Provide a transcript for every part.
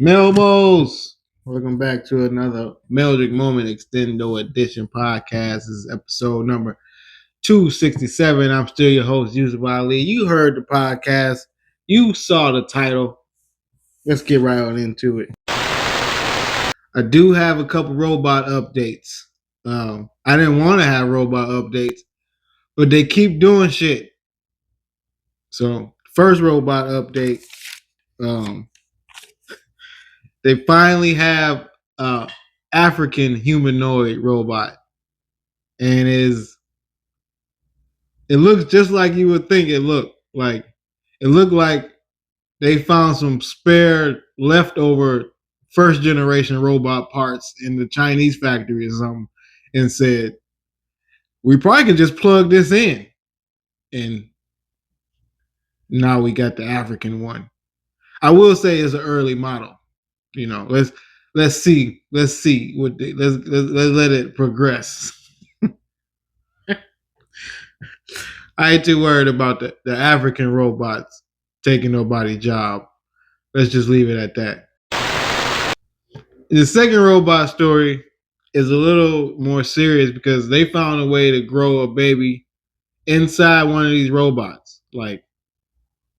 Melmos, welcome back to another Meldrick Moment Extendo Edition podcast. This is episode number 267. I'm still your host, Yusuf Ali. You heard the podcast. You saw the title. Let's get right on into it. I do have a couple robot updates. I didn't want to have robot updates, but they keep doing shit. So, first robot update. They finally have African humanoid robot, and it looks just like you would think it looked like. It looked like they found some spare leftover first generation robot parts in the Chinese factory or something, and said we probably can just plug this in, and now we got the African one. I will say it's an early model. You know, let's see what let's let it progress. I ain't too worried about the African robots taking nobody's job. Let's just leave it at that. The second robot story is a little more serious because they found a way to grow a baby inside one of these robots. Like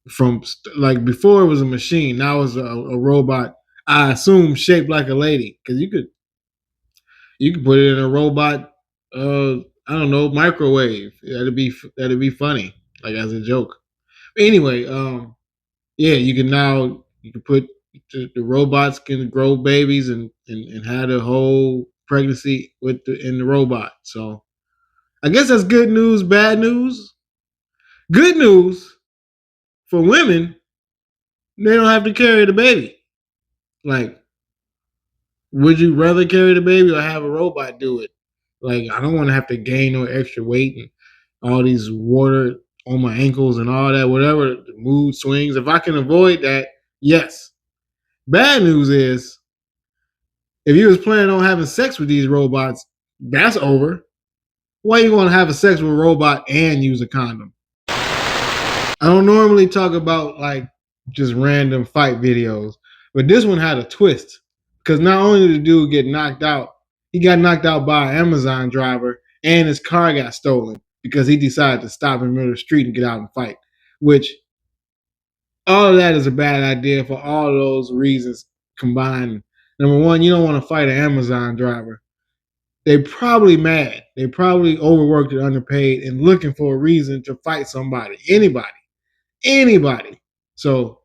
before it was a machine, now it's a robot. I assume shaped like a lady because you could put it in a robot. I don't know, microwave. That'd be funny, like as a joke. Anyway, yeah, you can put the robots can grow babies and have the whole pregnancy in the robot. So I guess that's good news, bad news. Good news for women, they don't have to carry the baby. Like, would you rather carry the baby or have a robot do it? Like, I don't want to have to gain no extra weight and all these water on my ankles and all that, whatever, the mood swings. If I can avoid that, yes. Bad news is, if you was planning on having sex with these robots, that's over. Why you want to have a sex with a robot and use a condom? I don't normally talk about like just random fight videos, but this one had a twist because not only did the dude get knocked out, he got knocked out by an Amazon driver and his car got stolen because he decided to stop in the middle of the street and get out and fight, which all of that is a bad idea for all of those reasons combined. Number one, you don't want to fight an Amazon driver. They probably mad. They probably overworked and underpaid and looking for a reason to fight somebody, anybody. So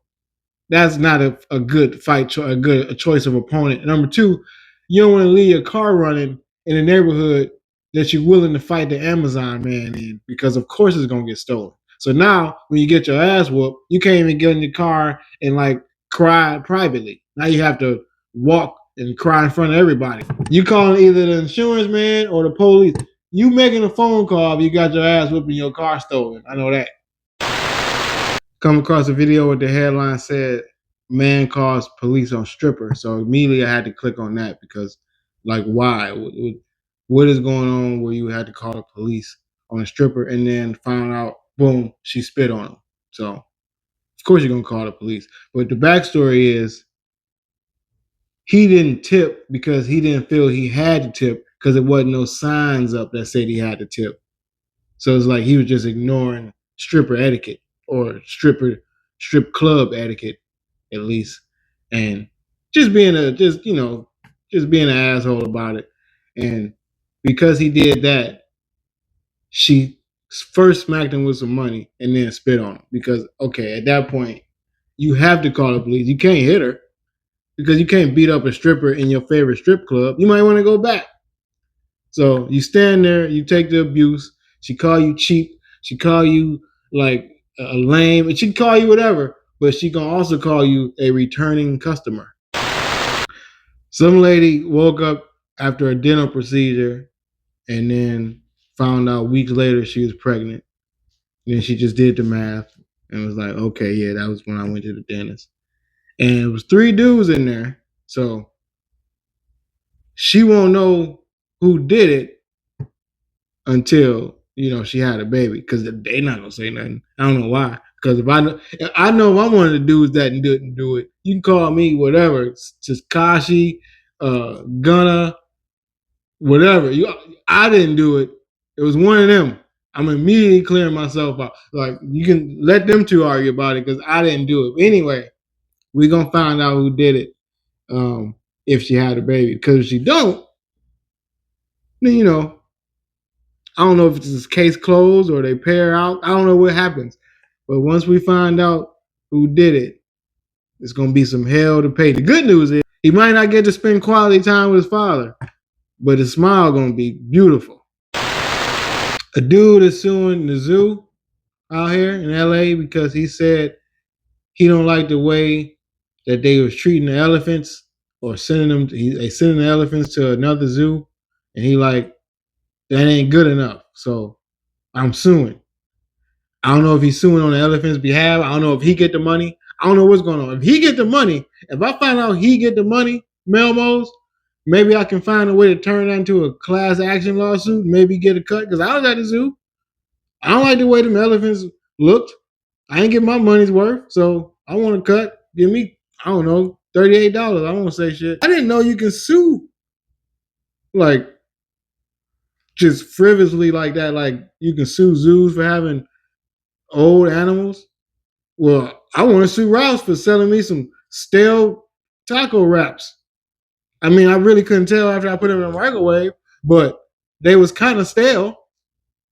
that's not a good fight, a choice of opponent. Number two, you don't want to leave your car running in a neighborhood that you're willing to fight the Amazon man in because of course it's gonna get stolen. So now when you get your ass whooped, you can't even get in your car and like cry privately. Now you have to walk and cry in front of everybody. You calling either the insurance man or the police. You making a phone call if you got your ass whooped and your car stolen. I know that. Come across a video with the headline said man calls police on stripper. So immediately I had to click on that because like why? What is going on where you had to call the police on a stripper and then found out, boom, she spit on him. So of course you're gonna call the police. But the backstory is he didn't tip because he didn't feel he had to tip because there wasn't no signs up that said he had to tip. So it's like he was just ignoring stripper etiquette or strip club etiquette at least, and just being just being an asshole about it. And because he did that, she first smacked him with some money and then spit on him. Because okay, at that point, you have to call the police. You can't hit her because you can't beat up a stripper in your favorite strip club. You might want to go back. So you stand there, you take the abuse. She call you cheap. She call you like a lame, and she call you whatever. But she gonna also call you a returning customer. Some lady woke up after a dental procedure and then found out weeks later she was pregnant. And then she just did the math and was like, okay, yeah, that was when I went to the dentist. And it was 3 dudes in there. So she won't know who did it until, she had a baby because they not going to say nothing. I don't know why. Because if I know if I'm one of the dudes that didn't do it, you can call me whatever. It's just Kashi, Gunna, whatever. I didn't do it. It was one of them. I'm immediately clearing myself out. Like, you can let them two argue about it because I didn't do it. Anyway, we're gonna find out who did it, if she had a baby. Because if she don't, then I don't know if it's this case closed or they pair out. I don't know what happens. But once we find out who did it, it's gonna be some hell to pay. The good news is he might not get to spend quality time with his father, but his smile gonna be beautiful. A dude is suing the zoo out here in LA because he said he don't like the way that they was treating the elephants or sending them. They sending the elephants to another zoo, and he like that ain't good enough. So I'm suing. I don't know if he's suing on the elephant's behalf. I don't know if he get the money. I don't know what's going on. If he get the money, if I find out he get the money, Melmos, maybe I can find a way to turn that into a class action lawsuit. Maybe get a cut because I was at the zoo. I don't like the way them elephants looked. I ain't get my money's worth, so I want a cut. Give me, I don't know, $38. I won't say shit. I didn't know you can sue like just frivolously like that. Like you can sue zoos for having old animals. Well, I want to sue Rouse for selling me some stale taco wraps. I mean, I really couldn't tell after I put them in the microwave, but they was kind of stale.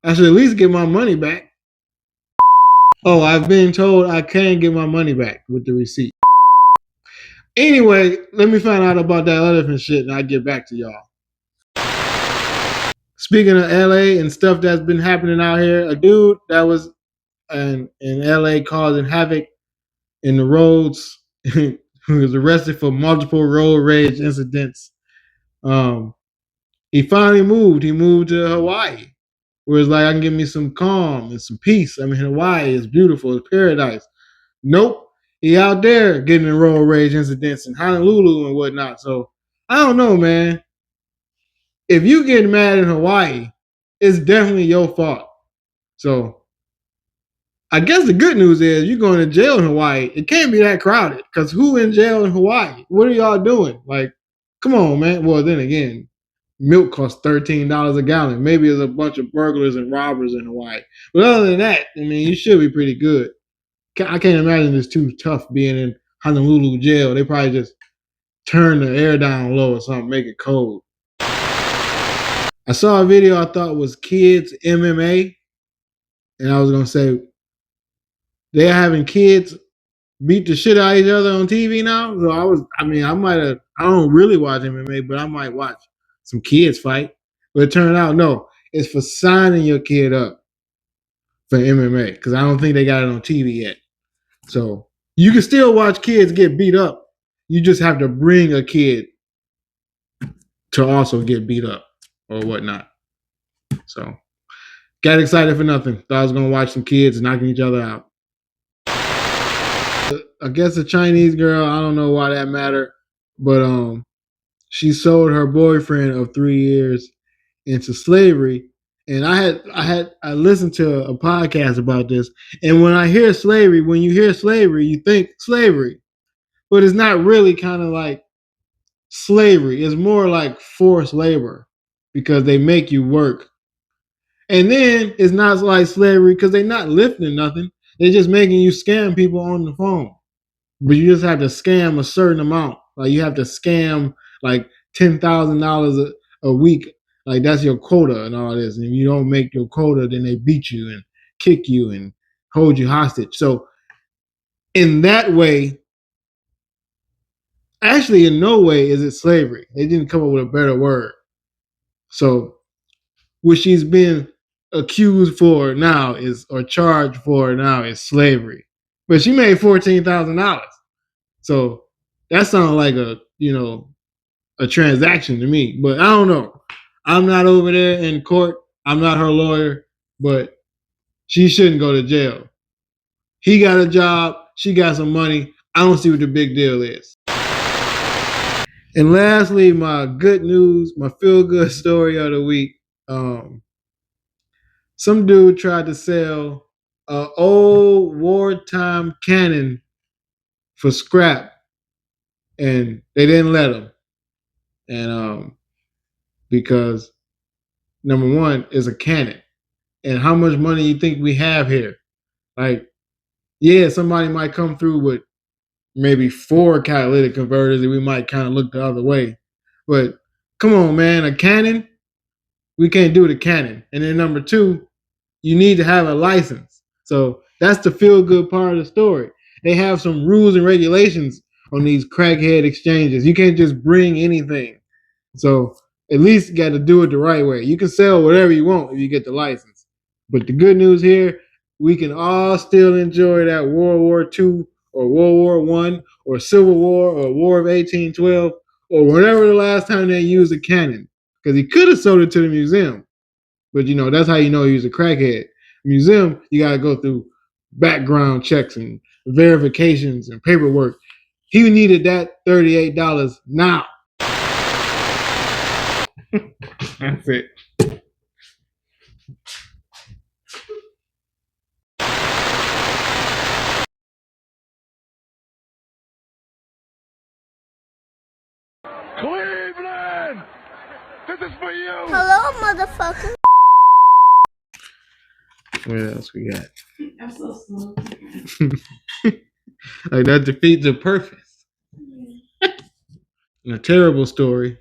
I should at least get my money back. Oh, I've been told I can get my money back with the receipt. Anyway, let me find out about that elephant shit and I'll get back to y'all. Speaking of LA and stuff that's been happening out here, a dude that was in LA causing havoc in the roads who was arrested for multiple road rage incidents. He finally moved. He moved to Hawaii, where it's like I can give me some calm and some peace. I mean, Hawaii is beautiful. It's paradise. Nope. He out there getting in road rage incidents in Honolulu and whatnot. So I don't know, man. If you get mad in Hawaii, it's definitely your fault. So I guess the good news is you're going to jail in Hawaii. It can't be that crowded because who in jail in Hawaii? What are y'all doing? Like, come on, man. Well, then again, milk costs $13 a gallon. Maybe there's a bunch of burglars and robbers in Hawaii. But other than that, I mean, you should be pretty good. I can't imagine it's too tough being in Honolulu jail. They probably just turn the air down low or something, make it cold. I saw a video I thought was kids MMA, and I was gonna say they're having kids beat the shit out of each other on TV now. So I don't really watch MMA, but I might watch some kids fight. But it turned out, no, it's for signing your kid up for MMA because I don't think they got it on TV yet. So you can still watch kids get beat up. You just have to bring a kid to also get beat up or whatnot. So got excited for nothing. Thought I was gonna watch some kids knocking each other out. I guess a Chinese girl, I don't know why that mattered, but she sold her boyfriend of 3 years into slavery. And I listened to a podcast about this. And when you hear slavery, you think slavery. But it's not really kind of like slavery. It's more like forced labor because they make you work. And then it's not like slavery because they're not lifting nothing. They're just making you scam people on the phone. But you just have to scam a certain amount. Like you have to scam like $10,000 a week. Like that's your quota and all this. And if you don't make your quota, then they beat you and kick you and hold you hostage. So in that way, actually in no way is it slavery. They didn't come up with a better word. So what she's been accused for now is, or charged for now, is slavery. But she made $14,000. So that sounds like a transaction to me. But I don't know. I'm not over there in court. I'm not her lawyer, but she shouldn't go to jail. He got a job. She got some money. I don't see what the big deal is. And lastly, my good news, my feel-good story of the week. Some dude tried to sell a old wartime cannon for scrap, and they didn't let him. And because number one is a cannon, and how much money you think we have here? Like, yeah, somebody might come through with maybe 4 catalytic converters, and we might kind of look the other way. But come on, man, a cannon, we can't do the cannon. And then number two, you need to have a license. So that's the feel good part of the story. They have some rules and regulations on these crackhead exchanges. You can't just bring anything. So at least you got to do it the right way. You can sell whatever you want if you get the license. But the good news here, we can all still enjoy that World War II or World War One or Civil War or War of 1812 or whenever the last time they used a cannon. Because he could have sold it to the museum. But that's how you know he was a crackhead. Museum, you gotta go through background checks and verifications and paperwork. He needed that $38 now. That's it. Cleveland! This is for you! Hello, motherfucker. What else we got? I'm so slow. Like that defeats the purpose. And a terrible story.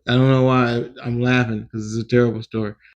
I don't know why I'm laughing because it's a terrible story.